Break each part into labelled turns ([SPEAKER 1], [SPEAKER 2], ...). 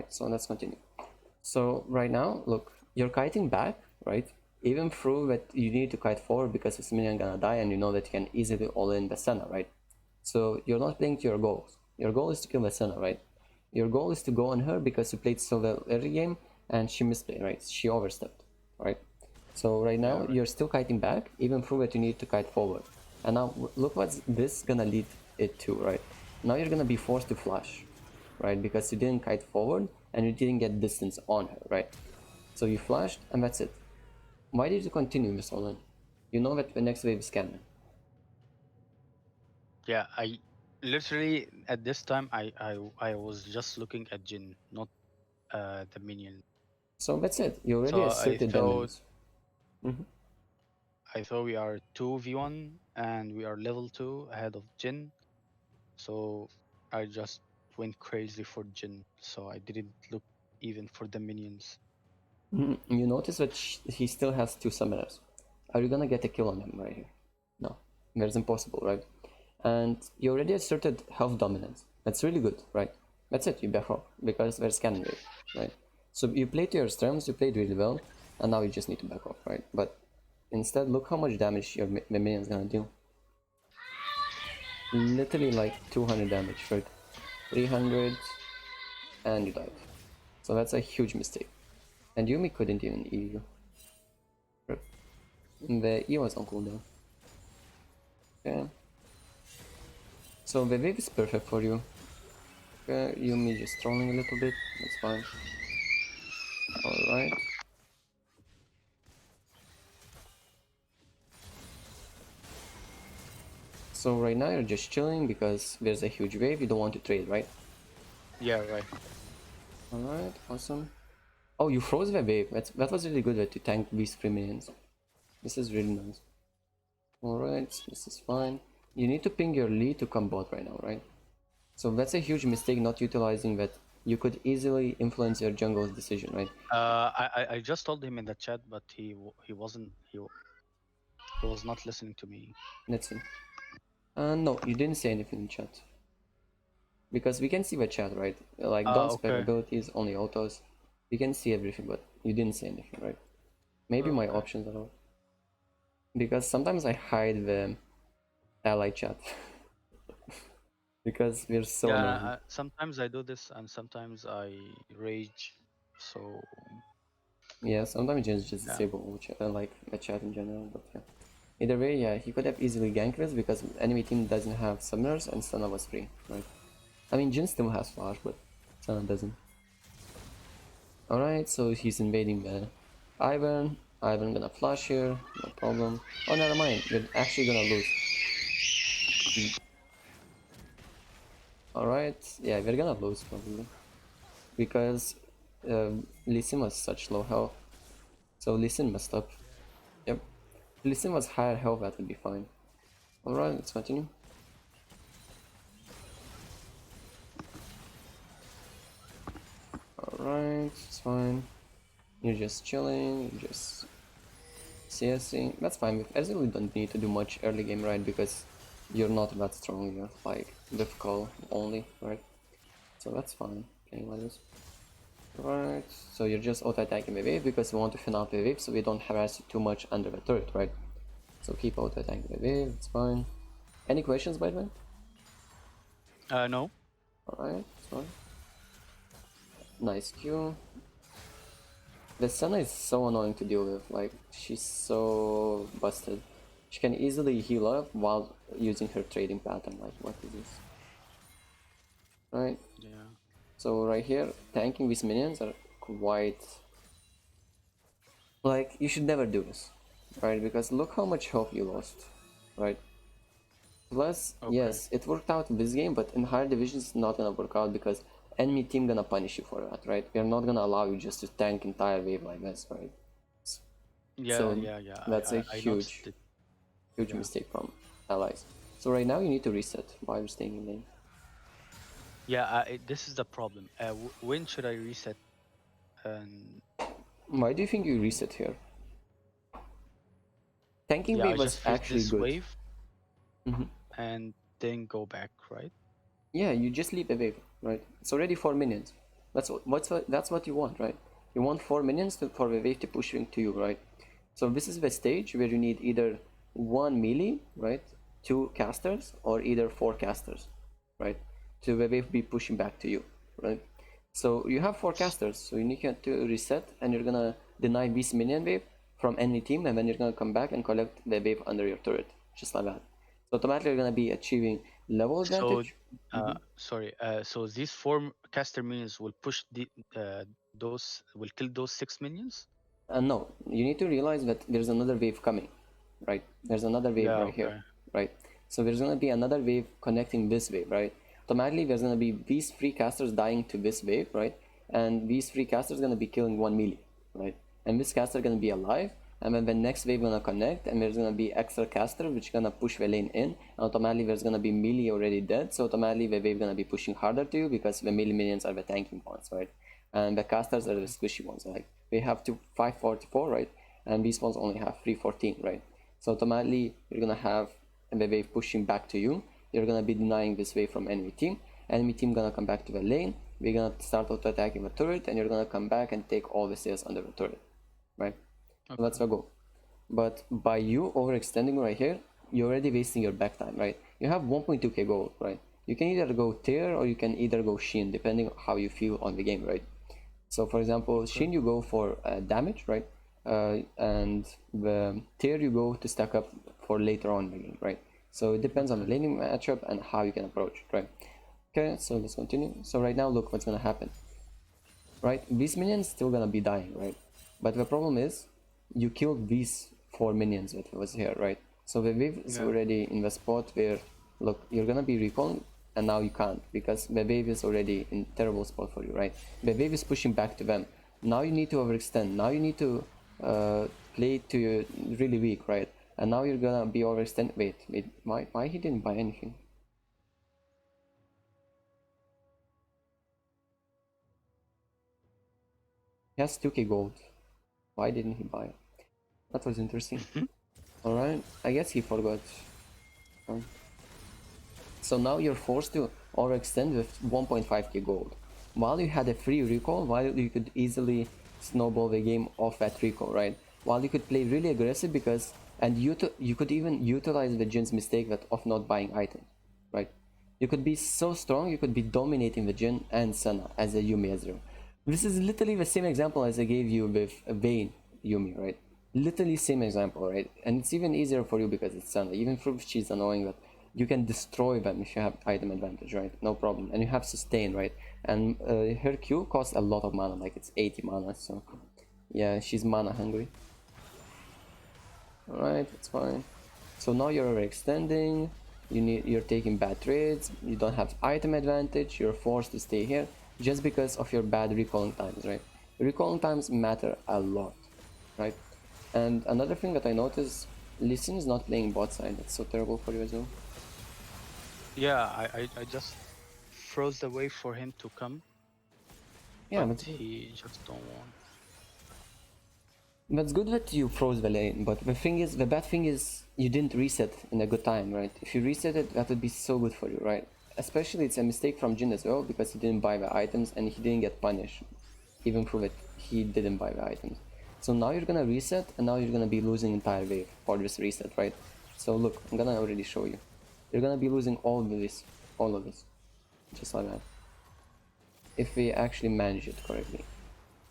[SPEAKER 1] Alright, so let's continue. So right now, look, you're kiting back, right? Even through that you need to kite forward because this minion gonna die and you know that you can easily all in the Senna, right? So you're not playing to your goals. Your goal is to kill the Senna, right? Your goal is to go on her because you played so well early game and she misplayed, right? She overstepped, right? So right now
[SPEAKER 2] right.
[SPEAKER 1] you're still kiting back, even through that you need to kite forward. And now look what this gonna lead it to, right? Now you're gonna be forced to flash, right? Because you didn't kite forward and you didn't get distance on her, right? So you flashed and that's it. Why did you continue, Miss Olin? You know that the next wave is coming.
[SPEAKER 2] Yeah, I literally at this time I was just looking at Jin, not the minion.
[SPEAKER 1] So that's it. You already
[SPEAKER 2] So I
[SPEAKER 1] asserted
[SPEAKER 2] thought
[SPEAKER 1] dominance. Mm-hmm.
[SPEAKER 2] we are 2v1 and we are level 2 ahead of Jin. So I just went crazy for Jin. So I didn't look even for the minions.
[SPEAKER 1] You notice that he still has 2 summoners. Are you gonna get a kill on him right here? No. That's impossible, right? And you already asserted health dominance. That's really good, right? That's it, you back off, because there's cannon wave, right? So you played to your strengths, you played really well, and now you just need to back off, right? But instead, look how much damage your the minion's gonna do. Literally like 200 damage, right? 300, and you died. So that's a huge mistake. And Yuumi couldn't even E you. The E was on cooldown. Okay. So the wave is perfect for you. Okay, Yuumi just trolling a little bit, that's fine. Alright. So right now you're just chilling because there's a huge wave, you don't want to trade, right?
[SPEAKER 2] Yeah, right.
[SPEAKER 1] Alright, awesome. Oh, you froze the wave. That was really good that you tanked these 3 minions. This is really nice. Alright, this is fine. You need to ping your lead to come bot right now, right? So that's a huge mistake not utilizing that. You could easily influence your jungle's decision, right?
[SPEAKER 2] I just told him in the chat, but he wasn't he was not listening to me.
[SPEAKER 1] Let's see. No, you didn't say anything in chat. Because we can see the chat, right? Like, don't spam
[SPEAKER 2] Okay.
[SPEAKER 1] abilities, only autos. We can see everything, but you didn't say anything, right? Maybe my
[SPEAKER 2] Okay.
[SPEAKER 1] options are off. Because sometimes I hide the ally chat. Because we're so
[SPEAKER 2] Yeah,
[SPEAKER 1] annoying.
[SPEAKER 2] sometimes I do this and sometimes I rage. So
[SPEAKER 1] Yeah, sometimes just
[SPEAKER 2] yeah.
[SPEAKER 1] disable like the chat in general, but yeah. Either way, yeah, he could have easily ganked this because enemy team doesn't have summoners and Senna was free, right? I mean, Jin still has flash, but Senna doesn't. Alright, so he's invading the Ivan. Ivan gonna flash here, no problem. Oh, never mind, you're actually gonna lose. Alright, yeah, we're gonna lose probably. Because Lee Sin was such low health. So Lee Sin messed up. Yep. If Lee Sin was higher health, that would be fine. Alright, let's continue. Alright, it's fine. You're just chilling, you're just CSing. That's fine. With Ezreal, you don't need to do much early game, right? Because you're not that strong, you're like difficult only, right? So that's fine. Okay, like this. Right, so you're just auto-attacking the wave because we want to thin out the wave so we don't harass you too much under the turret, right? So keep auto-attacking the wave, it's fine. Any questions, by the way?
[SPEAKER 2] No.
[SPEAKER 1] Alright, it's fine. Nice Q. The Senna is so annoying to deal with, like, she's so busted. She can easily heal up while using her trading pattern, like, what is this? Right,
[SPEAKER 2] Yeah.
[SPEAKER 1] so right here, tanking these minions are quite... Like, you should never do this, right? Because look how much health you lost, right? Plus,
[SPEAKER 2] Okay.
[SPEAKER 1] yes, it worked out in this game, but in higher divisions it's not gonna work out because enemy team gonna punish you for that, right? We're not gonna allow you just to tank entire wave like this, right?
[SPEAKER 2] Yeah,
[SPEAKER 1] So
[SPEAKER 2] yeah, yeah.
[SPEAKER 1] that's a
[SPEAKER 2] I noticed
[SPEAKER 1] huge,
[SPEAKER 2] it.
[SPEAKER 1] huge
[SPEAKER 2] Yeah.
[SPEAKER 1] mistake from allies. So right now you need to reset while you're staying in lane.
[SPEAKER 2] Yeah, this is the problem. When should I reset? And
[SPEAKER 1] Why do you think you reset here? Tanking
[SPEAKER 2] yeah, I
[SPEAKER 1] wave was
[SPEAKER 2] just finish
[SPEAKER 1] actually
[SPEAKER 2] this
[SPEAKER 1] good.
[SPEAKER 2] wave
[SPEAKER 1] Mhm.
[SPEAKER 2] and then go back, right?
[SPEAKER 1] Yeah, you just leave a wave, right? It's already 4 minutes. That's what you want, right? You want 4 minions for the wave to push into you, right? So this is the stage where you need either 1 melee, right, 2 casters, or either 4 casters, right, to the wave be pushing back to you, right? So you have 4 casters, so you need to reset, and you're gonna deny this minion wave from any team, and then you're gonna come back and collect the wave under your turret, just like that. So automatically you're gonna be achieving level
[SPEAKER 2] So,
[SPEAKER 1] advantage.
[SPEAKER 2] sorry. So these four caster minions will push will kill those 6 minions.
[SPEAKER 1] No, you need to realize that there's another wave coming, right? There's another wave
[SPEAKER 2] Yeah.
[SPEAKER 1] right here,
[SPEAKER 2] Okay.
[SPEAKER 1] right? So there's gonna be another wave connecting this wave, right? Automatically, there's gonna be these 3 casters dying to this wave, right? And these 3 casters gonna be killing 1 melee, right? And this caster gonna be alive, and then the next wave gonna connect, and there's gonna be extra caster which gonna push the lane in. And automatically, there's gonna be melee already dead, so automatically the wave gonna be pushing harder to you because the melee minions are the tanking ones, right? And the casters are the squishy ones. Like they have 544, right? And these ones only have 314, right? So automatically you're gonna have the wave pushing back to you. You're gonna be denying this wave from enemy team. Enemy team gonna come back to the lane. We're gonna start auto attacking the turret, and you're gonna come back and take all the CS under the turret, right? So that's the goal. But by you overextending right here, you're already wasting your back time, right? You have 1.2k gold, right? You can either go tier or you can either go Shin, depending on how you feel on the game, right? So for example, Shin you go for damage, right? And the tier you go to stack up for later on in the game, right? So it depends on the laning matchup and how you can approach it, right? Okay, so let's continue. So right now, look what's gonna happen, right? These minions still gonna be dying, right? But the problem is, you killed these 4 minions that was here, right? So the wave is already in the spot where, look, you're gonna be recalling, and now you can't because the wave is already in terrible spot for you, right? The wave is pushing back to them. Now you need to overextend. Now you need to play to your really weak, right? And now you're gonna be overextend. Wait, why he didn't buy anything? He has 2k gold. Why didn't he buy it? That was interesting. Alright, I guess he forgot. So now you're forced to overextend with 1.5k gold. While you had a free recall, while you could easily snowball the game off that recall, right? While you could play really aggressive because, and you could even utilize the Jin's mistake that of not buying items, right? You could be so strong, you could be dominating the Jin and Senna as a Yuumi Ezreal. This is literally the same example as I gave you with Vayne Yuumi, right? Literally same example, right? And it's even easier for you because it's Senna. Even if she's annoying, but you can destroy them if you have item advantage, right? No problem. And you have sustain, right? And her Q costs a lot of mana, like it's 80 mana, so yeah, she's mana hungry. Alright, it's fine. So now you're overextending, you're taking bad trades, you don't have item advantage, you're forced to stay here just because of your bad recalling times, right? Recalling times matter a lot, right? And another thing that I noticed, Lee Sin is not playing bot side. That's so terrible for you as well.
[SPEAKER 2] Yeah, I just froze the way for him to come,
[SPEAKER 1] Yeah,
[SPEAKER 2] but
[SPEAKER 1] that's good.
[SPEAKER 2] he just don't want.
[SPEAKER 1] That's good that you froze the lane, but the bad thing is you didn't reset in a good time, right? If you reset it, that would be so good for you, right? Especially it's a mistake from Jin as well because he didn't buy the items and he didn't get punished, even through it he didn't buy the items. So now you're gonna reset and now you're gonna be losing entire wave for this reset, right? So look, I'm gonna already show you. You're gonna be losing all of this, just like that. If we actually manage it correctly.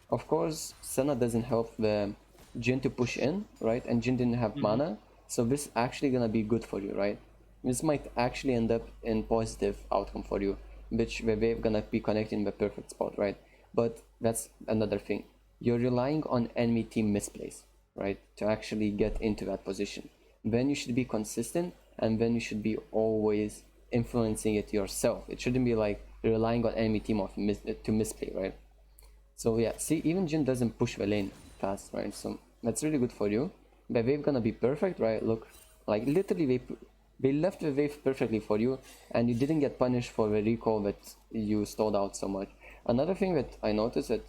[SPEAKER 1] Of course, Senna doesn't help the Jin to push in, right? And Jin didn't have mana, so this actually gonna be good for you, right? This might actually end up in positive outcome for you, which the wave gonna be connecting in the perfect spot, right? But that's another thing. You're relying on enemy team misplays, right? To actually get into that position. Then you should be consistent, and then you should be always influencing it yourself. It shouldn't be like relying on enemy team to misplay, right? So yeah, see, even Jin doesn't push the lane fast, right? So that's really good for you. The wave gonna be perfect, right? Look, like literally they left the wave perfectly for you, and you didn't get punished for the recall that you stalled out so much. Another thing that I noticed that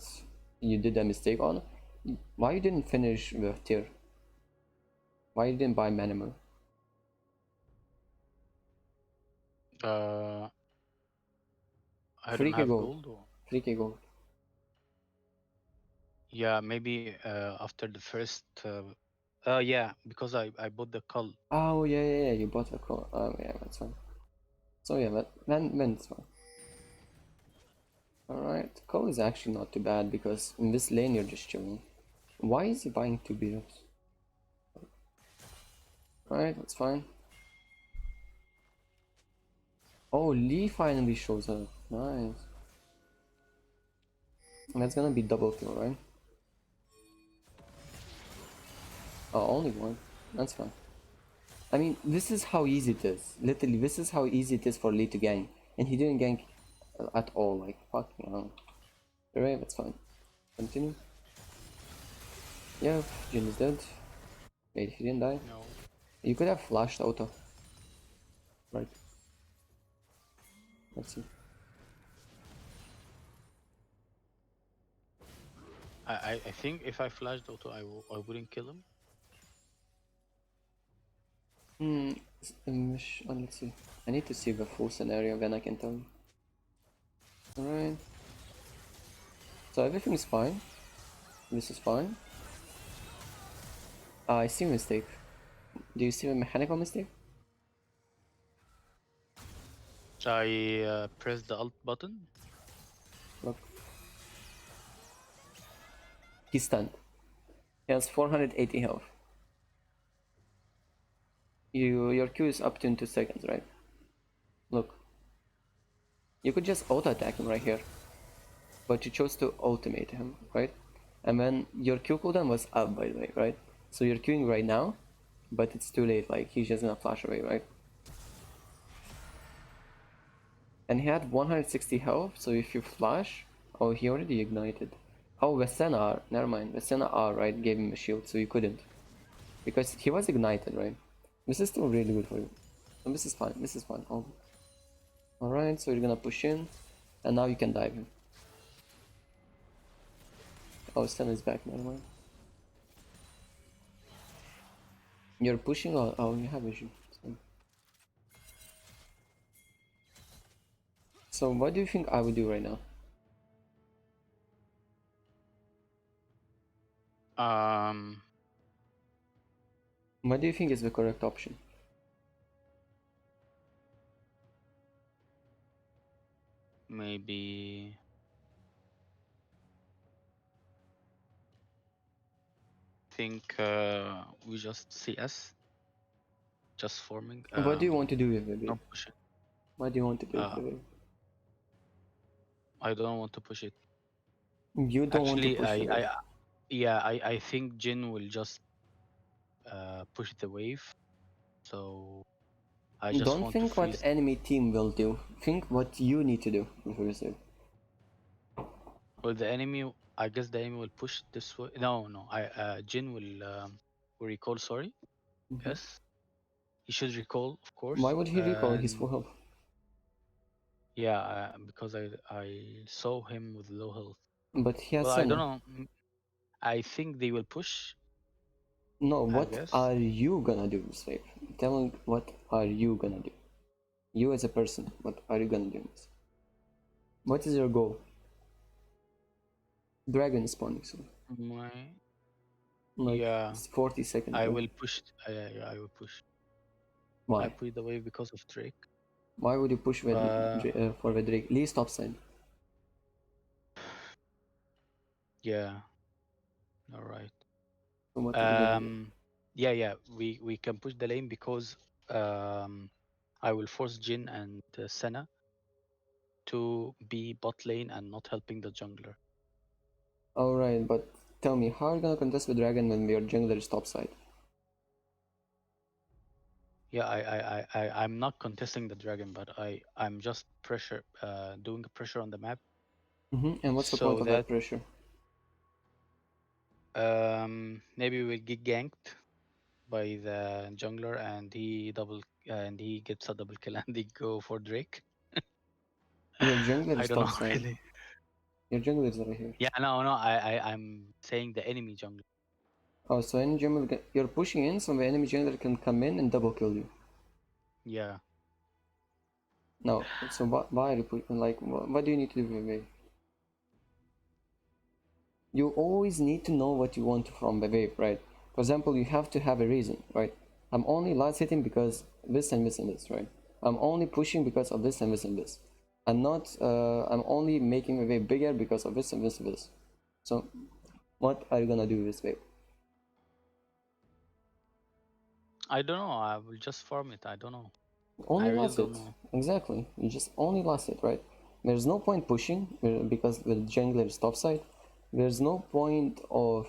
[SPEAKER 1] you did a mistake on, why you didn't finish the tier? Why you didn't buy Manimal?
[SPEAKER 2] Uh, I don't
[SPEAKER 1] 3k
[SPEAKER 2] have
[SPEAKER 1] gold.
[SPEAKER 2] gold. Or...
[SPEAKER 1] 3k gold.
[SPEAKER 2] Yeah, maybe after the first. Yeah, because I bought the cull.
[SPEAKER 1] Oh yeah, you bought a call. Oh yeah, that's fine. So yeah, but then it's fine. Alright, call is actually not too bad because in this lane you're just chilling. Why is he buying 2 beers? Alright, that's fine. Oh, Lee finally shows up. Nice. That's gonna be double kill, right? Oh, only one. That's fine. I mean, this is how easy it is. Literally, this is how easy it is for Lee to gank. And he didn't gank at all. Like, fucking hell. Alright, that's fine. Continue. Yeah, Jin is dead. Wait, he didn't die.
[SPEAKER 2] No.
[SPEAKER 1] You could have flashed auto. Right. Let's see.
[SPEAKER 2] I think if I flashed auto, I wouldn't kill him.
[SPEAKER 1] Let's see. I need to see the full scenario, then I can tell you. Alright. So everything is fine. This is fine. I see a mistake. Do you see a mechanical mistake?
[SPEAKER 2] I pressed the alt button.
[SPEAKER 1] Look. He's stunned. He has 480 health. Your Q is up to in 2 seconds, right? Look. You could just auto attack him right here. But you chose to ultimate him, right? And then your Q cooldown was up, by the way, right? So you're queuing right now, but it's too late, like he's just gonna flash away, right? And he had 160 health, so if you flash... Oh, he already ignited. Oh, Vesena R, never mind. Vesena R, right, gave him a shield, so you couldn't. Because he was ignited, right? This is still really good for you. And this is fine, this is fine. Oh. Alright, so you're gonna push in, and now you can dive him. Oh, Sen is back, never mind. You're pushing, oh, you have vision. So what do you think I would do right now?
[SPEAKER 2] Um,
[SPEAKER 1] What do you think is the correct option?
[SPEAKER 2] maybe think we just CS, just forming.
[SPEAKER 1] What do you want to do with the wave?
[SPEAKER 2] Don't push it.
[SPEAKER 1] What do you want to do with
[SPEAKER 2] Uh,
[SPEAKER 1] the wave?
[SPEAKER 2] I don't want to push it.
[SPEAKER 1] You don't want to
[SPEAKER 2] Actually,
[SPEAKER 1] push the wave.
[SPEAKER 2] yeah, I think Jin will just push the wave. So I just
[SPEAKER 1] Don't
[SPEAKER 2] want to
[SPEAKER 1] think what
[SPEAKER 2] freeze.
[SPEAKER 1] enemy team will do. Think what you need to do with the wave.
[SPEAKER 2] Well, the enemy, I guess the enemy will push this way. No, Jin will recall. Sorry,
[SPEAKER 1] Mhm.
[SPEAKER 2] yes, he should recall, of
[SPEAKER 1] Why
[SPEAKER 2] course.
[SPEAKER 1] would he recall his
[SPEAKER 2] And
[SPEAKER 1] full health?
[SPEAKER 2] yeah, because I saw him with low health.
[SPEAKER 1] But he has
[SPEAKER 2] Well, I don't
[SPEAKER 1] Senna.
[SPEAKER 2] know. I think they will push.
[SPEAKER 1] No,
[SPEAKER 2] I
[SPEAKER 1] what
[SPEAKER 2] guess.
[SPEAKER 1] are you gonna do with wave? Tell me what are you gonna do? You as a person, what are you gonna do with this? What is your goal? Dragon spawning soon.
[SPEAKER 2] My
[SPEAKER 1] Like
[SPEAKER 2] yeah,
[SPEAKER 1] it's 40 seconds,
[SPEAKER 2] I
[SPEAKER 1] right?
[SPEAKER 2] will push. Yeah, I will push. I
[SPEAKER 1] Why?
[SPEAKER 2] push the wave because of Drake.
[SPEAKER 1] Why would you push
[SPEAKER 2] Uh,
[SPEAKER 1] for the Drake? Lee stop sign.
[SPEAKER 2] yeah, all right.
[SPEAKER 1] So what are you gonna do?
[SPEAKER 2] Yeah, we can push the lane because I will force Jin and Senna to be bot lane and not helping the jungler.
[SPEAKER 1] Alright, but tell me, how are you gonna contest with Dragon when your jungler is topside?
[SPEAKER 2] Yeah, I'm not contesting the dragon, but I'm just doing pressure on the map
[SPEAKER 1] And what's the point
[SPEAKER 2] so
[SPEAKER 1] of
[SPEAKER 2] that
[SPEAKER 1] that pressure?
[SPEAKER 2] maybe we'll get ganked by the jungler and he gets a double kill and they go for Drake.
[SPEAKER 1] Your jungler
[SPEAKER 2] I
[SPEAKER 1] is
[SPEAKER 2] don't know
[SPEAKER 1] topside.
[SPEAKER 2] really.
[SPEAKER 1] Your jungler is right here.
[SPEAKER 2] Yeah, no, I'm saying the enemy jungler.
[SPEAKER 1] Oh, so any jungler you're pushing in, so the enemy jungler can come in and double kill you.
[SPEAKER 2] Yeah.
[SPEAKER 1] No, so why are you pushing? Like, what do you need to do with me? You always need to know what you want from the wave, right? For example, you have to have a reason, right? I'm only last hitting because this and this and this, right? I'm only pushing because of this and this and this. I'm not. I'm only making the wave bigger because of this and this and this. So, what are you gonna do with this wave?
[SPEAKER 2] I don't know. I will just farm it. I don't know. I
[SPEAKER 1] Only
[SPEAKER 2] really
[SPEAKER 1] last
[SPEAKER 2] don't
[SPEAKER 1] hit.
[SPEAKER 2] know.
[SPEAKER 1] Exactly. You just only last hit, right? There's no point pushing because the jungler is topside. There's no point of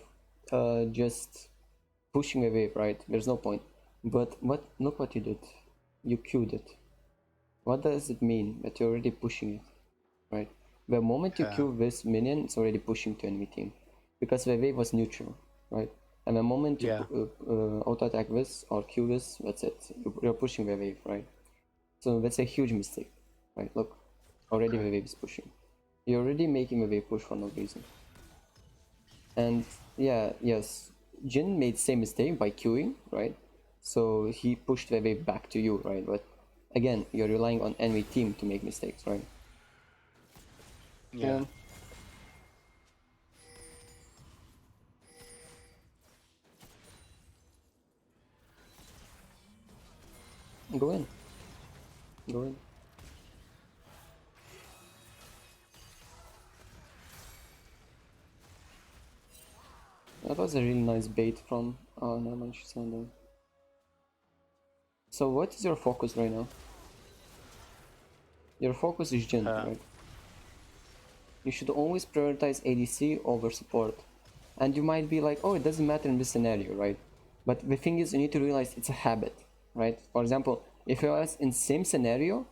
[SPEAKER 1] just pushing a wave, right? There's no point. But look what you did. You queued it. What does it mean that you're already pushing it, right? The moment you
[SPEAKER 2] Yeah.
[SPEAKER 1] queue this minion, it's already pushing to enemy team. Because the wave was neutral, right? And the moment you
[SPEAKER 2] Yeah.
[SPEAKER 1] auto attack this or queue this, that's it. You're pushing the wave, right? So that's a huge mistake, right? Look, already
[SPEAKER 2] Okay.
[SPEAKER 1] the wave is pushing. You're already making the wave push for no reason. And yeah, yes, Jin made same mistake by queuing, right? So he pushed the wave back to you, right? But again, you're relying on enemy team to make mistakes, right?
[SPEAKER 2] Yeah.
[SPEAKER 1] Yeah, go in, go in. That was a really nice bait from. Oh, no man, she's not there. So what is your focus right now? Your focus is Jin,
[SPEAKER 2] Uh,
[SPEAKER 1] right? You should always prioritize ADC over support. And you might be like, oh, it doesn't matter in this scenario, right? But the thing is, you need to realize it's a habit, right? For example, if I was in same scenario,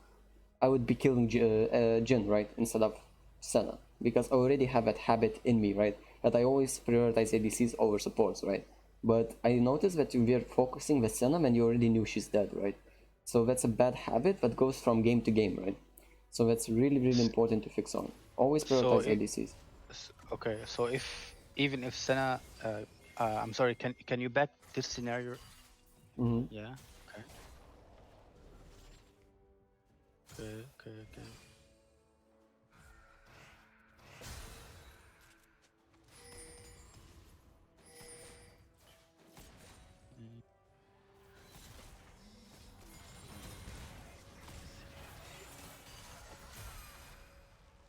[SPEAKER 1] I would be killing Jin, right, instead of Senna, because I already have that habit in me, right? That I always prioritize ADCs over supports, right? But I noticed that we are focusing the Senna when you already knew she's dead, right? So that's a bad habit that goes from game to game, right? So that's really, really
[SPEAKER 2] s-
[SPEAKER 1] important to fix on. Always
[SPEAKER 2] so
[SPEAKER 1] prioritize ADCs.
[SPEAKER 2] okay. So if even if Senna, I'm sorry. Can you back this scenario?
[SPEAKER 1] Mm-hmm.
[SPEAKER 2] Yeah. Okay. Okay. Okay. Okay. Mm,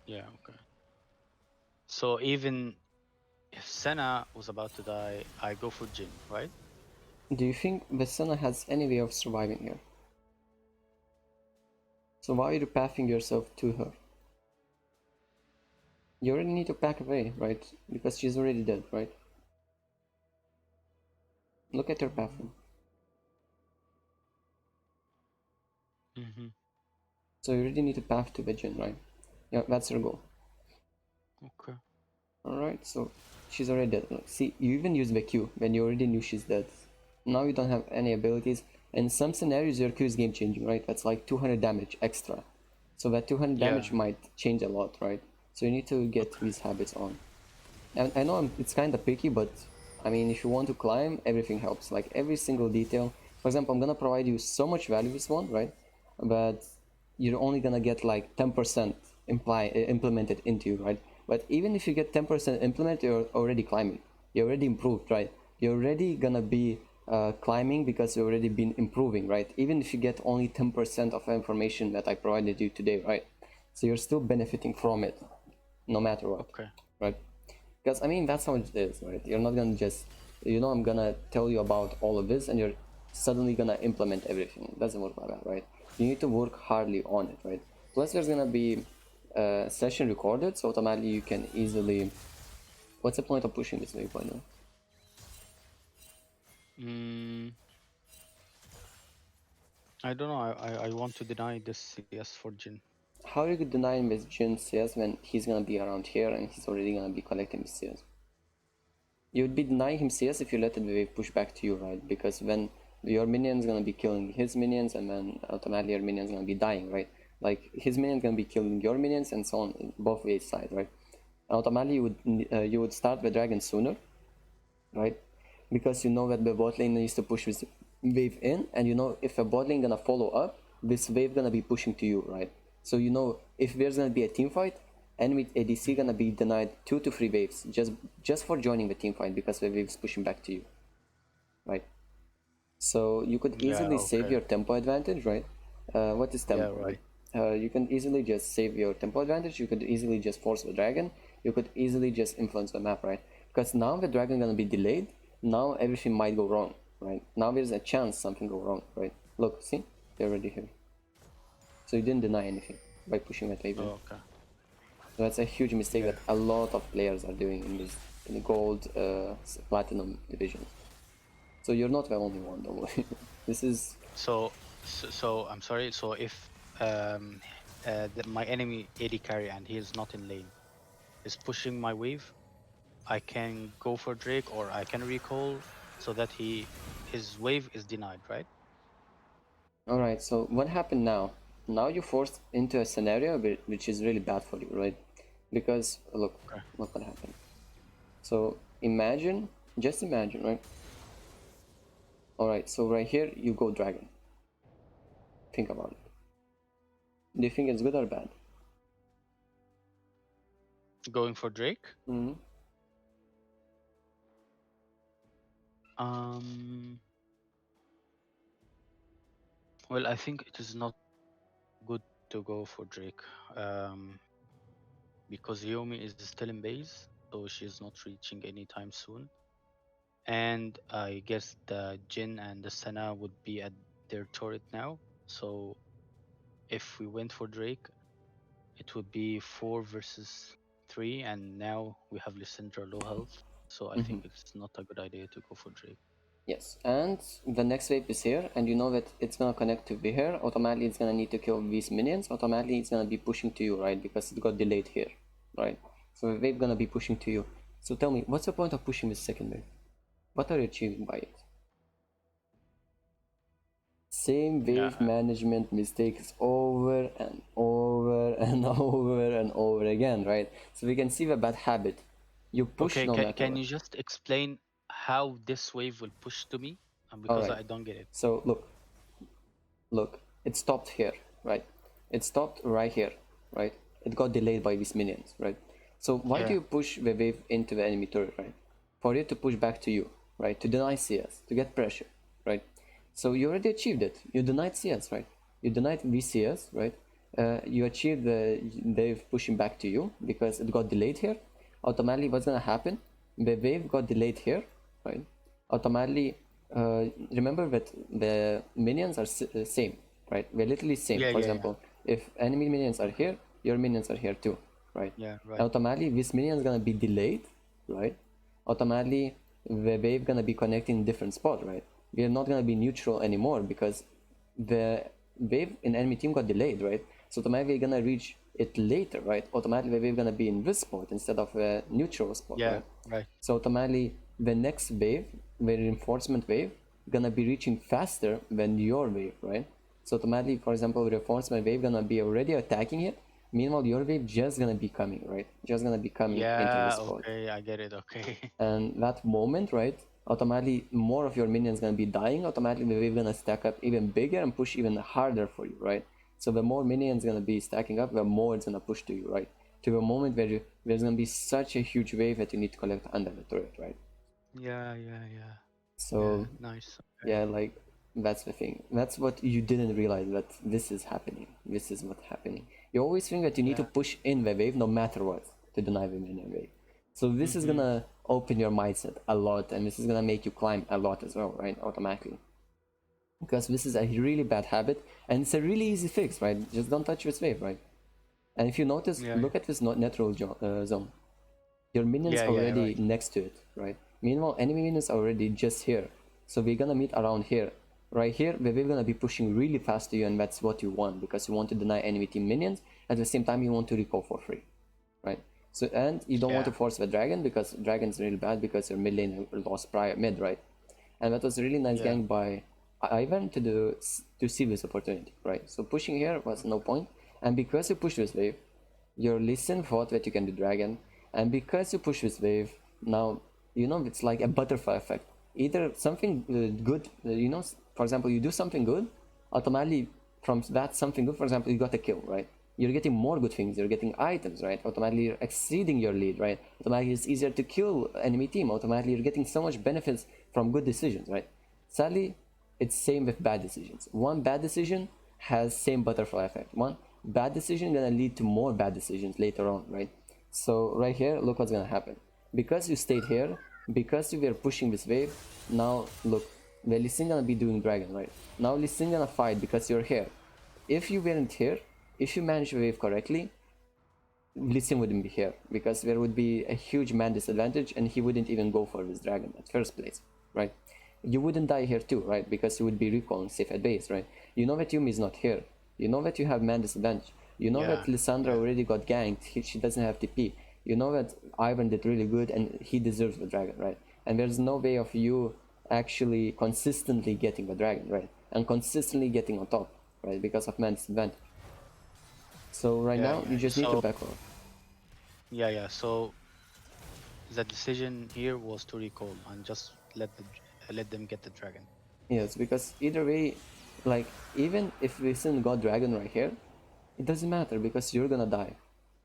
[SPEAKER 2] yeah. Okay. So even if Senna was about to die, I go for Jin, right?
[SPEAKER 1] Do you think the Senna has any way of surviving here? So why are you pathing yourself to her? You already need to pack away, right? Because she's already dead, right? Look at your pathing.
[SPEAKER 2] Mm-hmm.
[SPEAKER 1] So you already need to path to the Jin, right? Yeah, that's your goal.
[SPEAKER 2] Okay.
[SPEAKER 1] Alright, so she's already dead. Like, see, you even used the Q when you already knew she's dead. Now you don't have any abilities. In some scenarios, your Q is game changing, right? That's like 200 damage extra. So that 200
[SPEAKER 2] Yeah.
[SPEAKER 1] damage might change a lot, right? So you need to get
[SPEAKER 2] Okay.
[SPEAKER 1] these habits on. And I know it's kind of picky, but I mean, if you want to climb, everything helps. Like every single detail. For example, I'm gonna provide you so much value this one, right? But you're only gonna get like 10% implemented into you, right? But even if you get 10% implemented, you're already climbing. You're already improved, right? You're already gonna be climbing because you've already been improving, right? Even if you get only 10% of the information that I provided you today, right? So you're still benefiting from it, no matter what,
[SPEAKER 2] Okay.
[SPEAKER 1] right? Because I mean, that's how it is, right? You're not gonna just, I'm gonna tell you about all of this and you're suddenly gonna implement everything. It doesn't work like that, right? You need to work hardly on it, right? Plus, there's gonna be a session recorded, so automatically you can easily. What's the point of pushing this wave, by the way?
[SPEAKER 2] Mm, I don't know. I want to deny this CS for Jin.
[SPEAKER 1] How are you gonna deny him with Jin CS when he's gonna be around here and he's already gonna be collecting his CS? You would be denying him CS if you let the wave push back to you, right? Because when your minion's gonna be killing his minions and then automatically your minion's gonna be dying, right? Like his minion's gonna be killing your minions and so on, both ways side, right? Automatically you would start the dragon sooner, right? Because you know that the bot lane needs to push this wave in, and you know if a bot lane gonna follow up, this wave gonna be pushing to you, right? So you know if there's gonna be a team fight, enemy ADC gonna be denied 2 to 3 waves just for joining the team fight because the wave's pushing back to you, right? So you could
[SPEAKER 2] Yeah,
[SPEAKER 1] easily save
[SPEAKER 2] okay.
[SPEAKER 1] your tempo advantage, right? What is tempo,
[SPEAKER 2] Yeah,
[SPEAKER 1] right?
[SPEAKER 2] right.
[SPEAKER 1] You can easily just save your tempo advantage. You could easily just force the dragon. You could easily just influence the map, right? Because now the dragon gonna be delayed. Now everything might go wrong, right? Now there's a chance something go wrong, right? Look, see, they're already here. So you didn't deny anything by pushing that wave in.
[SPEAKER 2] Oh, okay.
[SPEAKER 1] So that's a huge mistake
[SPEAKER 2] Yeah.
[SPEAKER 1] that a lot of players are doing in the gold, platinum division. So you're not the only one, don't worry. This is
[SPEAKER 2] So I'm sorry. So if my enemy AD carry and he is not in lane is pushing my wave, I can go for Drake or I can recall so that his wave is denied, right?
[SPEAKER 1] alright. So what happened now? Now you're forced into a scenario which is really bad for you, right? Because
[SPEAKER 2] Okay.
[SPEAKER 1] look what happened. So imagine, just imagine, right? Alright, so right here you go dragon. Think about it. Do you think it's good or bad?
[SPEAKER 2] Going for Drake.
[SPEAKER 1] Mm-hmm.
[SPEAKER 2] Um. Well, I think it is not good to go for Drake. Because Yuumi is still in base, so she's not reaching anytime soon. And I guess the Jin and the Senna would be at their turret now. So if we went for Drake, it would be 4 versus 3, and now we have Lissandra low health. So I
[SPEAKER 1] Mm-hmm.
[SPEAKER 2] think it's not a good idea to go for Drake.
[SPEAKER 1] Yes, and the next wave is here, and you know that it's gonna connect to here. Automatically, it's gonna need to kill these minions. Automatically, it's gonna be pushing to you, right? Because it got delayed here, right? So the wave gonna be pushing to you. So tell me, what's the point of pushing this second wave? What are you achieving by it? Same wave
[SPEAKER 2] Yeah.
[SPEAKER 1] management mistakes over and over and over and over again, right? So we can see the bad habit. You push
[SPEAKER 2] Okay.
[SPEAKER 1] no matter
[SPEAKER 2] Can
[SPEAKER 1] what.
[SPEAKER 2] you just explain how this wave will push to me?
[SPEAKER 1] All
[SPEAKER 2] Because
[SPEAKER 1] right.
[SPEAKER 2] I don't get it.
[SPEAKER 1] So look, it stopped here, right? It stopped right here, right? It got delayed by these minions, right? So why do
[SPEAKER 2] Yeah.
[SPEAKER 1] you push the wave into the enemy turret, right? For it to push back to you, right? To deny CS, to get pressure, right? So you already achieved it. You denied CS, right? You denied VCS, right? You achieved the wave pushing back to you because it got delayed here. Automatically, what's gonna happen? The wave got delayed here, right? Automatically, remember that the minions are same, right? They're literally same.
[SPEAKER 2] Yeah.
[SPEAKER 1] For
[SPEAKER 2] Yeah. Yeah.
[SPEAKER 1] example, if enemy minions are here, your minions are here too, right?
[SPEAKER 2] Yeah. Right.
[SPEAKER 1] Automatically, this minion is gonna be delayed, right? Automatically, the wave gonna be connecting in different spot, right? We are not gonna be neutral anymore because the wave in enemy team got delayed, right? So automatically gonna reach it later, right? Automatically the wave gonna be in this spot instead of a neutral spot,
[SPEAKER 2] Yeah.
[SPEAKER 1] right?
[SPEAKER 2] Right.
[SPEAKER 1] So automatically the next wave, the reinforcement wave, gonna be reaching faster than your wave, right? So automatically, for example, reinforcement wave gonna be already attacking it. Meanwhile, your wave just gonna be coming, right? Just gonna be coming into the
[SPEAKER 2] Yeah.
[SPEAKER 1] spot.
[SPEAKER 2] Okay. I get it. Okay.
[SPEAKER 1] And that moment, right? Automatically, more of your minions gonna be dying. Automatically, the wave gonna stack up even bigger and push even harder for you, right? So the more minions gonna be stacking up, the more it's gonna push to you, right? To the moment where there's gonna be such a huge wave that you need to collect under the turret, right?
[SPEAKER 2] Yeah. Yeah. Yeah. Yeah.
[SPEAKER 1] So
[SPEAKER 2] Nice. Okay.
[SPEAKER 1] yeah, like that's the thing. That's what you didn't realize, that this is happening. This is what's happening. You always think that you need to
[SPEAKER 2] Yeah.
[SPEAKER 1] push in the wave no matter what to deny the minion wave. So this is
[SPEAKER 2] Mm-hmm.
[SPEAKER 1] gonna open your mindset a lot, and this is gonna make you climb a lot as well, right? Automatically. Because this is a really bad habit, and it's a really easy fix, right? Just don't touch this wave, right? And if you notice,
[SPEAKER 2] Yeah.
[SPEAKER 1] look at this natural zone. Your minions
[SPEAKER 2] Yeah. Yeah.
[SPEAKER 1] already
[SPEAKER 2] Right.
[SPEAKER 1] next to it, right? Meanwhile, enemy minions are already just here. So we're gonna meet around here. Right here, we're gonna be pushing really fast to you, and that's what you want, because you want to deny enemy team minions. At the same time, you want to recall for free, right? So, and you don't want
[SPEAKER 2] Yeah.
[SPEAKER 1] to force the dragon, because dragon's really bad because your mid lane lost prior mid, right? And that was a really nice
[SPEAKER 2] Yeah.
[SPEAKER 1] gang by Ivan to see this opportunity, right? So pushing here was no point, and because you push this wave, your listen thought that you can do dragon, and because you push this wave, now you know it's like a butterfly effect. Either something good, for example, you do something good, automatically from that something good, for example, you got a kill, right? you're getting more good things, you're getting items, right? Automatically you're exceeding your lead, right? Automatically it's easier to kill enemy team, automatically you're getting so much benefits from good decisions, right? Sadly, it's same with bad decisions. One bad decision has same butterfly effect. One bad decision gonna lead to more bad decisions later on, right? So right here, look what's gonna happen. Because you stayed here, because you were pushing this wave, now look, well, Lee Sin gonna be doing dragon, right? Now Lee Sin gonna fight because you're here. If you weren't here, if you manage the wave correctly, Lee Sin wouldn't be here because there would be a huge man disadvantage and he wouldn't even go for this dragon at first place, right? You wouldn't die here too, right? Because you would be recalling safe at base, right? You know that Yuumi is not here. You know that you have man disadvantage. You know that Lissandra already got ganked. She doesn't have TP. You know that Ivan did really good and he deserves the dragon, right? And there's no way of you actually consistently getting the dragon, right? And consistently getting on top, right? Because of man disadvantage. So right now you just need to back off.
[SPEAKER 2] Yeah. So the decision here was to recall and just let them get the dragon.
[SPEAKER 1] Yes, because either way, like even if we still got dragon right here, it doesn't matter because you're gonna die,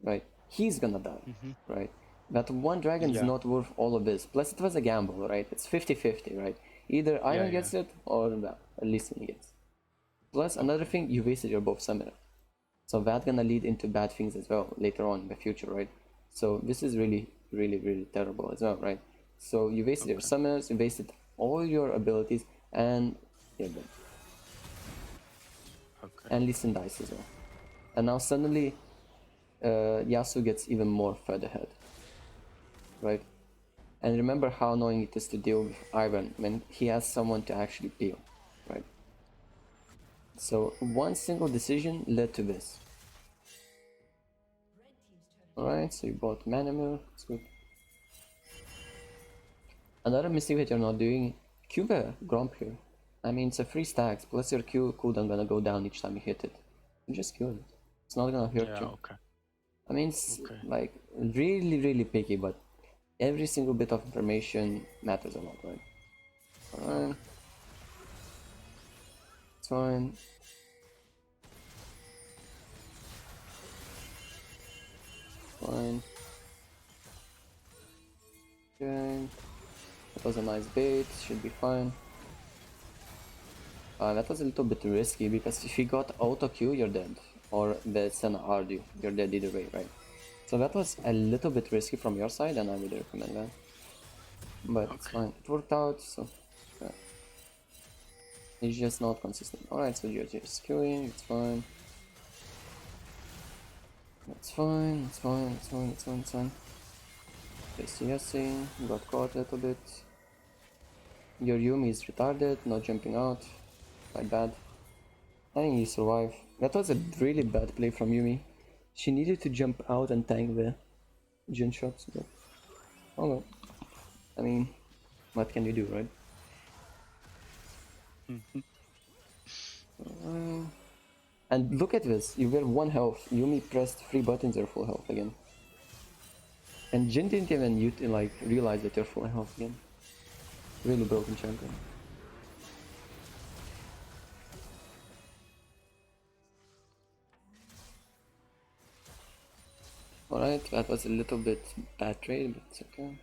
[SPEAKER 1] right? He's gonna die, right? That one dragon is not worth all of this. Plus, it was a gamble, right? It's 50-50, right? Either Iron gets it or at least he gets. Plus, another thing, you wasted your both summoner. So that's gonna lead into bad things as well later on in the future, right? So this is really terrible as well, right? So you wasted your summoners, you wasted all your abilities, and you're dead. And Lee Sin dies as well. And now suddenly, Yasuo gets even more further ahead, right? And remember how annoying it is to deal with Ivan when he has someone to actually peel, right? So one single decision led to this. Alright, so you bought Manamir, it's good. Another mistake that you're not doing, Q the Gromp here. I mean, it's a 3 stacks, plus your Q cooldown gonna go down each time you hit it. You just kill it. It's not gonna hurt you. I mean, it's like really picky, but every single bit of information matters a lot, right? Alright. It's fine. Fine. Okay. That was a nice bait, should be fine. That was a little bit risky because if you got auto Q, you're dead. Or the Senna R'd you, you're dead either way, right? So that was a little bit risky from your side and I would recommend that. But it's fine, it worked out, so yeah. It's just not consistent. Alright, so you're just queuing, it's fine. It's fine, it's fine, it's fine, it's fine, it's fine. Just CSing, got caught a little bit. Your Yuumi is retarded, not jumping out. Quite bad. I think you survive. That was a really bad play from Yuumi. She needed to jump out and tank the Jin shots, but oh well. I mean, what can you do, right? And look at this, you were 1 health. Yuumi pressed 3 buttons, you're full health again. And Jin didn't even like realize that you're full health again. Really broken champion. Alright, that was a little bit bad trade, but it's okay.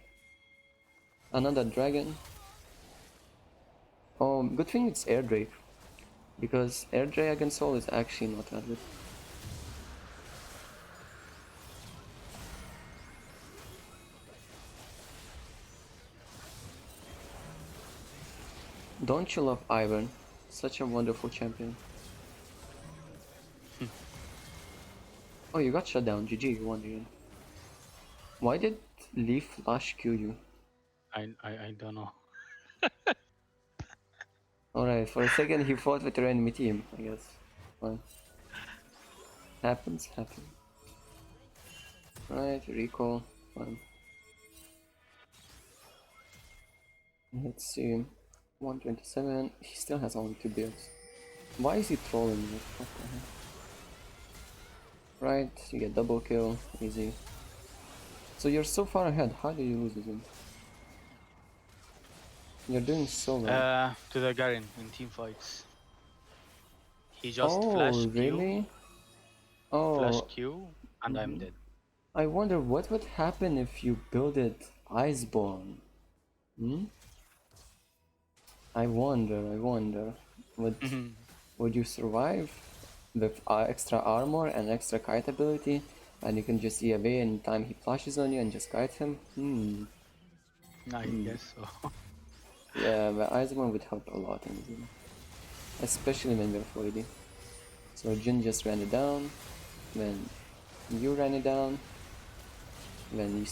[SPEAKER 1] Another dragon. Oh, good thing it's Air Drake. Because Air Dragon Soul is actually not that good. Don't you love Ivan? Such a wonderful champion. Oh, you got shut down. GG, you won again. Why did Leaf Flash kill you?
[SPEAKER 2] I don't know.
[SPEAKER 1] Alright, for a second he fought with your enemy team, I guess. Fine. Happens. Right, recall. Fine. Let's see. 127. He still has only 2 builds. Why is he trolling me? What the hell? Right, you get double kill. Easy. So you're so far ahead. How do you lose this game? You're doing so well.
[SPEAKER 2] To the Garen in team fights. He just
[SPEAKER 1] Oh,
[SPEAKER 2] flashed
[SPEAKER 1] really?
[SPEAKER 2] you. Flash
[SPEAKER 1] Oh,
[SPEAKER 2] Q, and I'm dead.
[SPEAKER 1] I wonder what would happen if you build it Iceborne. Hmm? I wonder. Would would you survive with extra armor and extra kite ability, and you can just E away anytime he flashes on you and just kite him?
[SPEAKER 2] I guess so.
[SPEAKER 1] Yeah, the Iceborne would help a lot in this game, especially when we're 4AD. So Jin just ran it down, then you ran it down, then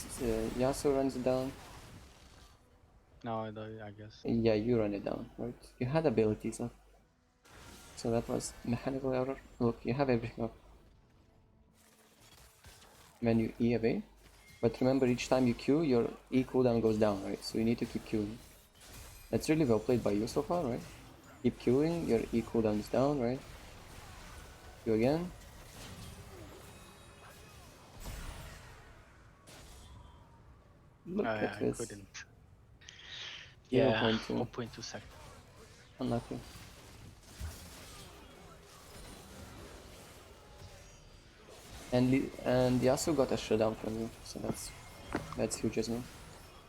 [SPEAKER 1] Yasuo runs it down.
[SPEAKER 2] No, I guess.
[SPEAKER 1] Yeah, you run it down, right? You had abilities up, so that was mechanical error. Look, you have everything up. When you E away, but remember each time you Q, your E cooldown goes down, right? So you need to keep queuing. That's really well played by you so far, right? Keep queuing, your E cooldown is down, right? Q again. Look at
[SPEAKER 2] I
[SPEAKER 1] this.
[SPEAKER 2] couldn't. Yeah,
[SPEAKER 1] 0.2.
[SPEAKER 2] 0.2 seconds.
[SPEAKER 1] Unlucky. And Yasuo got a shutdown from you, so that's huge as well.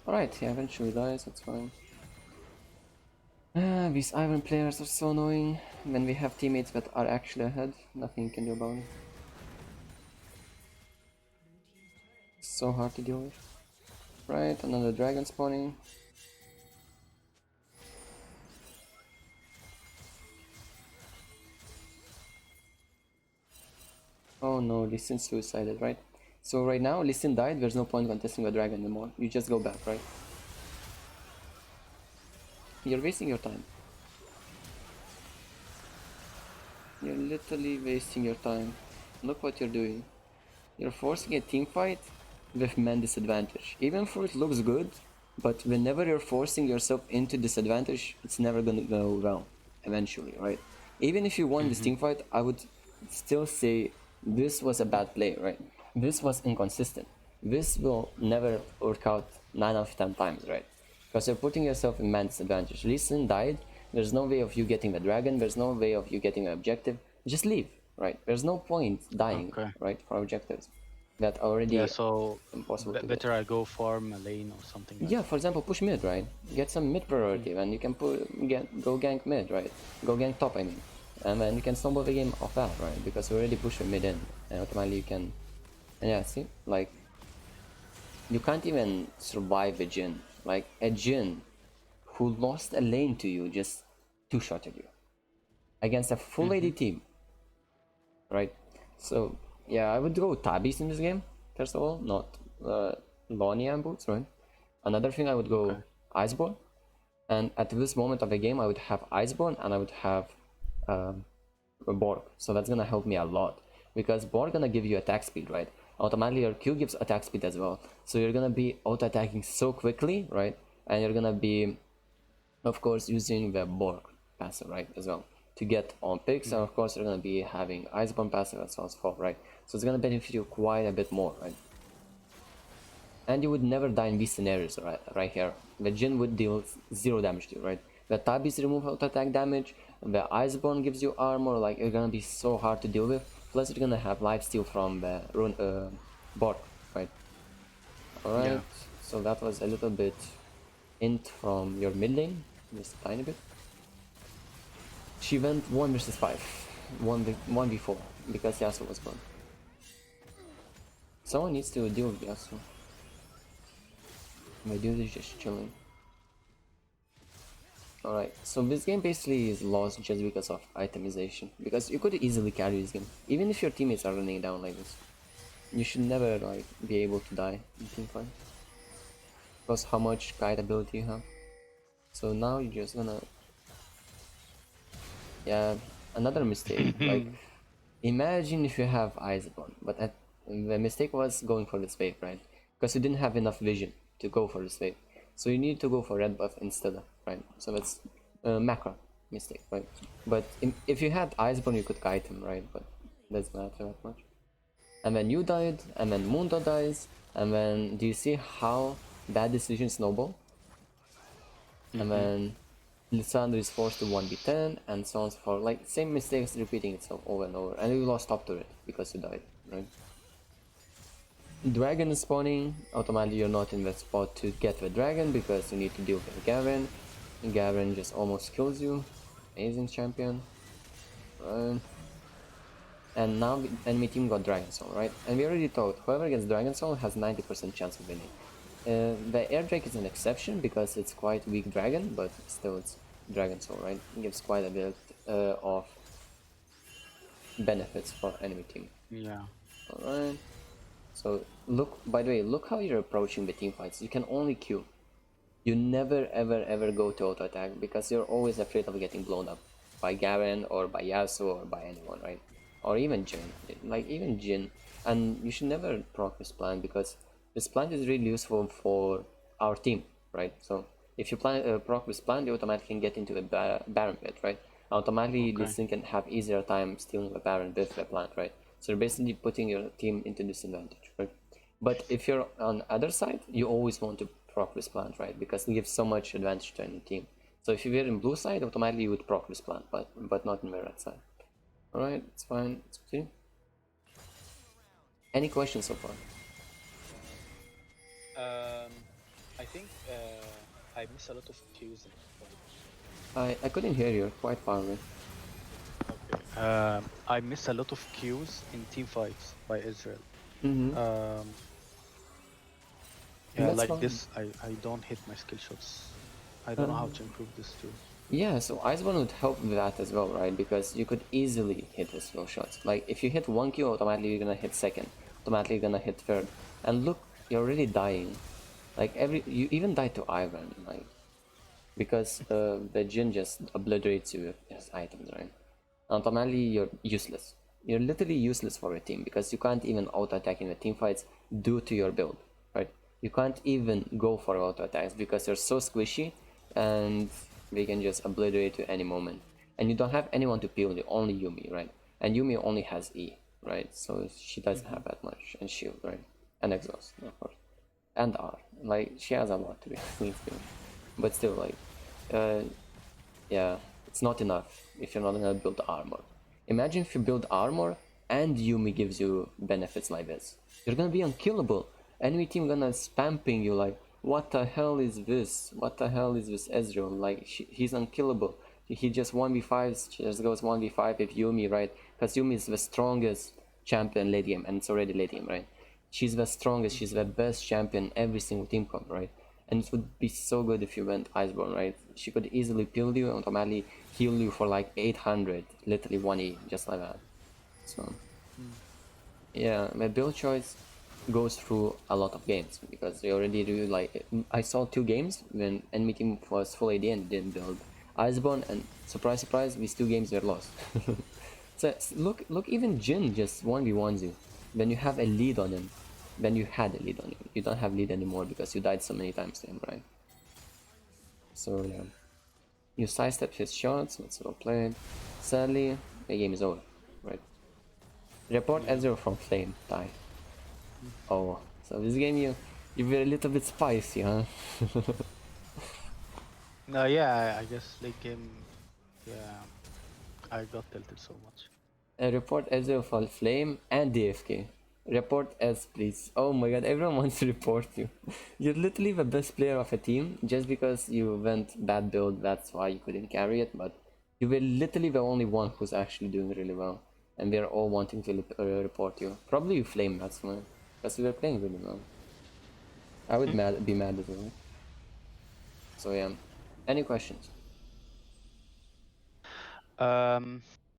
[SPEAKER 1] Alright, he eventually dies, that's fine. These Iron players are so annoying. When we have teammates that are actually ahead, nothing you can do about it. So hard to deal with. Right, another dragon spawning. Oh no, Lee Sin suicided, right? So right now, Lee Sin died, there's no point contesting the dragon anymore. You just go back, right? You're wasting your time. You're literally wasting your time. Look what you're doing. You're forcing a team fight with man disadvantage. Even though it looks good, but whenever you're forcing yourself into disadvantage, it's never gonna go well, eventually, right? Even if you won this team fight, I would still say this was a bad play, right? This was inconsistent. This will never work out 9 out of 10 times, right? Because you're putting yourself in man disadvantage. Lee Sin died, there's no way of you getting the dragon, there's no way of you getting an objective. Just leave, right? There's no point dying,
[SPEAKER 2] Okay.
[SPEAKER 1] right, for objectives that are
[SPEAKER 2] Yeah,
[SPEAKER 1] already
[SPEAKER 2] so
[SPEAKER 1] impossible to get.
[SPEAKER 2] better I go farm a lane or something like
[SPEAKER 1] Yeah,
[SPEAKER 2] that.
[SPEAKER 1] for example, push mid, right? Get some mid priority, and you can go gank mid, right? Go gank top, I mean. And then you can stumble the game off that, right? Because you already push your mid in, and automatically you can. And yeah, see, like you can't even survive a Jhin. Like a Jhin who lost a lane to you just two-shotted you against a full AD team, right? So yeah, I would go Tabis in this game first of all, not Lonia boots, right? Another thing, I would
[SPEAKER 2] Okay.
[SPEAKER 1] go Iceborne, and at this moment of the game, I would have Iceborne and I would have Borg. So that's gonna help me a lot because Borg gonna give you attack speed, right? Automatically your Q gives attack speed as well. So you're gonna be auto attacking so quickly, right? And you're gonna be, of course, using the Borg passive, right, as well to get on picks. And of course, you're gonna be having Iceborne passive and so on and so forth, right? So it's gonna benefit you quite a bit more, right? And you would never die in these scenarios, right here. The Jhin would deal 0 damage to you, right? The Tabis remove auto attack damage, the Iceborne gives you armor, like it's gonna be so hard to deal with. Plus you're gonna have lifesteal from the Borg, right?
[SPEAKER 2] Yeah.
[SPEAKER 1] Alright, so that was a little bit int from your mid lane, just a tiny bit. She went 1 versus 5, 1v4, because Yasuo was gone. Someone needs to deal with Yasuo. My dude is just chilling. Alright, so this game basically is lost just because of itemization. Because you could easily carry this game. Even if your teammates are running down like this. You should never like be able to die in teamfight. Because how much kite ability you have. So now you're just gonna... Yeah, another mistake. Like, imagine if you have Iceborne. But the mistake was going for this wave, right? Because you didn't have enough vision to go for this wave. So you need to go for red buff instead, right? So that's a macro mistake, right? But if you had Iceborne, you could kite him, right? But doesn't matter that much. And then you died, and then Mundo dies, and then do you see how bad decisions snowball? And then Lissandra is forced to 1v10 and so on and so forth. Like, same mistakes repeating itself over and over. And you lost top turret because you died, right? Dragon is spawning. Automatically you're not in the spot to get the dragon because you need to deal with Garen. Garen just almost kills you. Amazing champion. Right. And now the enemy team got Dragon Soul, right? And we already thought whoever gets Dragon Soul has 90% chance of winning. The Air Drake is an exception because it's quite weak dragon, but still it's Dragon Soul, right? It gives quite a bit of benefits for enemy team.
[SPEAKER 2] Yeah.
[SPEAKER 1] Alright. So look, by the way, look how you're approaching the team fights. You can only Q. You never ever go to auto attack because you're always afraid of getting blown up by Garen or by Yasuo or by anyone, right? Or even Jhin, like even Jhin. And you should never proc this plant because this plant is really useful for our team, right? So if you proc this plant, you automatically can get into the Baron pit, right? Automatically,
[SPEAKER 2] Okay.
[SPEAKER 1] this thing can have easier time stealing the Baron with the plant, right? So you're basically putting your team into disadvantage, right? But if you're on the other side, you always want to proc this plant, right? Because it gives so much advantage to any team. So if you were in blue side, automatically you would proc this plant, but not in the red side. Alright, it's fine, it's okay. Any questions so far?
[SPEAKER 2] I think I miss a lot of cues in the fight.
[SPEAKER 1] I couldn't hear you, quite far away.
[SPEAKER 2] Okay. I miss a lot of cues in team fights by Israel.
[SPEAKER 1] Mm-hmm.
[SPEAKER 2] Yeah,
[SPEAKER 1] That's
[SPEAKER 2] like
[SPEAKER 1] fine.
[SPEAKER 2] this, I don't hit my skill shots. I don't know how to improve this too.
[SPEAKER 1] Yeah, so Iceborne would help with that as well, right? Because you could easily hit the skill shots. Like, if you hit one Q, automatically you're gonna hit second. Automatically you're gonna hit third. And look, you're already dying. Like, you even died to Ivan, like, because the Jin just obliterates you with his items, right? Automatically you're useless. You're literally useless for a team because you can't even auto-attack in the team fights due to your build, right? You can't even go for auto-attacks because they're so squishy and they can just obliterate you any moment. And you don't have anyone to peel you, only Yuumi, right? And Yuumi only has E, right? So she doesn't have that much, and shield, right? And exhaust, of course. And R. Like, she has a lot to be honest, but still, like, uh, yeah, it's not enough if you're not gonna build armor. Imagine if you build armor and Yuumi gives you benefits like this. You're gonna be unkillable. Enemy team gonna spam ping you like, what the hell is this? What the hell is this Ezreal? Like, he's unkillable. He just 1v5s, just goes 1v5 with Yuumi, right? Because Yuumi is the strongest champion late game, and it's already late game, right? She's the strongest, she's the best champion every single team comp, right? And it would be so good if you went Iceborne, right? She could easily peel you and automatically heal you for like 800, literally 1E, just like that. So, yeah, my build choice goes through a lot of games because they already do like. I saw 2 games when enemy team was full AD and didn't build Iceborne, and surprise, surprise, these 2 games were lost. So look, even Jin just 1v1s you. When you have a lead on him, when you had a lead on him, you don't have lead anymore because you died so many times to him, right? So yeah, you sidestep his shots. That's well played. Sadly, the game is over, right? Report
[SPEAKER 2] Yeah.
[SPEAKER 1] Ezreal from Flame. Die. Oh, so this game you were a little bit spicy, huh?
[SPEAKER 2] No, yeah, I guess late game, yeah, I got tilted so much.
[SPEAKER 1] Report Ezreal from Flame and DFK. Report Ez, please. Oh my god, everyone wants to report you. You're literally the best player of a team. Just because you went bad build, that's why you couldn't carry it. But you were literally the only one who's actually doing really well. And we're all wanting to report you. Probably you Flame, that's why. Because you were playing really well. I would be mad as well. So yeah. Any questions?
[SPEAKER 2] Um,